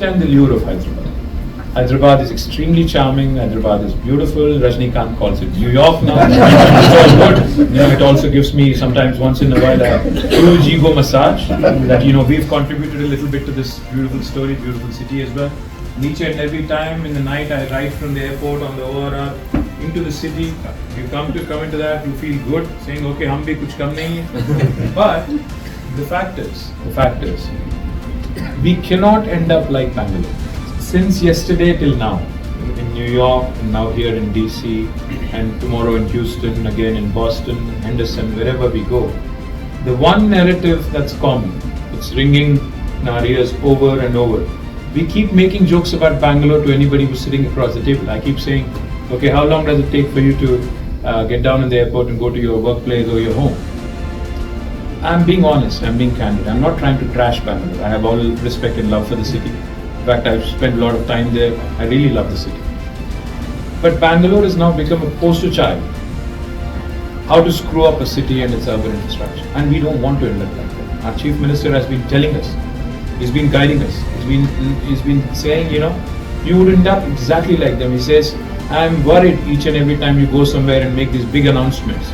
understand the lure of Hyderabad. Hyderabad is extremely charming. Hyderabad is beautiful. Rajnikant calls it New York now. It's all good. You know, it also gives me sometimes once in a while a huge ego massage that, you know, we've contributed a little bit to this beautiful story, beautiful city as well. Each and every time in the night I ride from the airport on the ORR into the city. You come into that, you feel good, saying, okay, hum bhi kuch kam nahi hai. But the fact is, we cannot end up like Bangalore. Since yesterday till now, in New York, and now here in DC, and tomorrow in Houston, again in Boston, Henderson, wherever we go, the one narrative that's common, it's ringing in our ears over and over. We keep making jokes about Bangalore to anybody who's sitting across the table. I keep saying, okay, how long does it take for you to get down in the airport and go to your workplace or your home? I'm being honest, I'm being candid. I'm not trying to trash Bangalore. I have all respect and love for the city. In fact, I've spent a lot of time there. I really love the city. But Bangalore has now become a poster child. How to screw up a city and its urban infrastructure. And we don't want to end up like that. Our Chief Minister has been telling us. He's been guiding us. He's been saying, you know, you would end up exactly like them. He says, I'm worried each and every time you go somewhere and make these big announcements.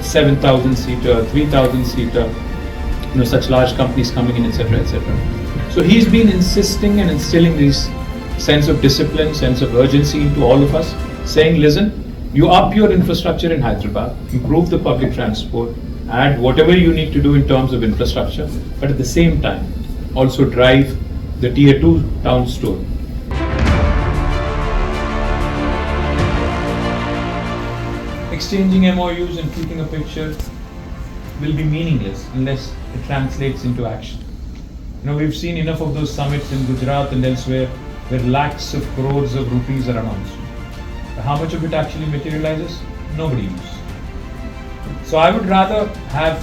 7,000 seater, 3,000 seater, you know, such large companies coming in, etc., etc. So he's been insisting and instilling this sense of discipline, sense of urgency into all of us, saying, listen, you up your infrastructure in Hyderabad, improve the public transport, add whatever you need to do in terms of infrastructure, but at the same time, also drive the tier 2 town story. Exchanging MOUs and tweeting a picture will be meaningless unless it translates into action. You know, we've seen enough of those summits in Gujarat and elsewhere where lakhs of crores of rupees are announced. But how much of it actually materializes? Nobody knows. So I would rather have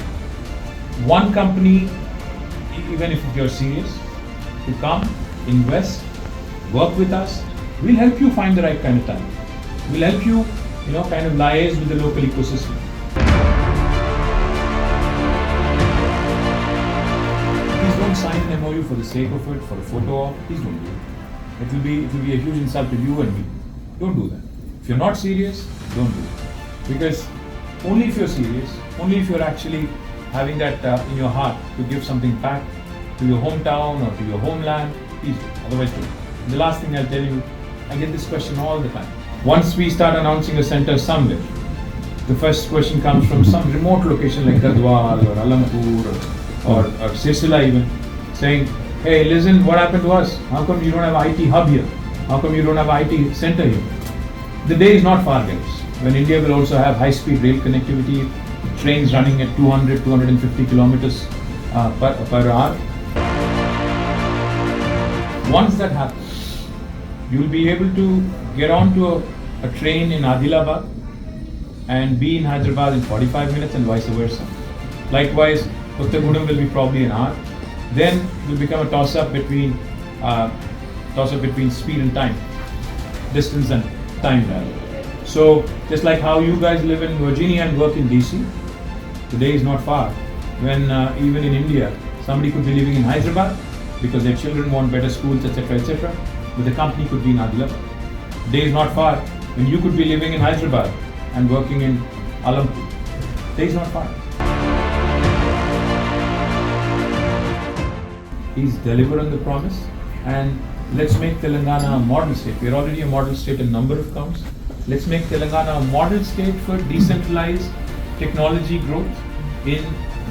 one company, even if you're serious, to come, invest, work with us. We'll help you find the right kind of talent. We'll help you, you know, kind of liaise with the local ecosystem. Please don't sign an MOU for the sake of it, for a photo op. Please don't do it. It will be a huge insult to you and me. Don't do that. If you're not serious, don't do it. Because only if you're serious, only if you're actually having that in your heart to give something back to your hometown or to your homeland, please do. Otherwise, don't. And the last thing I'll tell you, I get this question all the time. Once we start announcing a center somewhere, the first question comes from some remote location like Gadwal or Alampur or Sircilla even, saying, hey, listen, what happened to us? How come you don't have IT hub here? How come you don't have IT center here? The day is not far, guys, when India will also have high-speed rail connectivity, trains running at 200, 250 kilometers per hour. Once that happens, you will be able to get onto a train in Adilabad and be in Hyderabad in 45 minutes and vice versa. Likewise, Kottagudem will be probably an hour. Then it will become a toss-up between speed and time, distance and time rather. So just like how you guys live in Virginia and work in DC, the day is not far when even in India somebody could be living in Hyderabad because their children want better schools, etc., etc. But the company could be in Adilabad. The day is not far when you could be living in Hyderabad and working in Alampur. The day is not far. Please deliver on the promise and let's make Telangana a model state. We are already a model state in a number of counts. Let's make Telangana a model state for decentralized technology growth in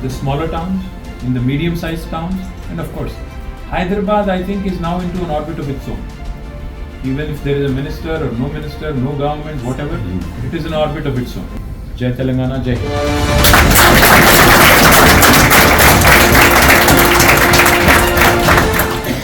the smaller towns, in the medium-sized towns, and of course, Hyderabad, I think, is now into an orbit of its own. Even if there is a minister or no minister, no government, whatever, it is an orbit of its own. Jai Telangana, Jai Hind.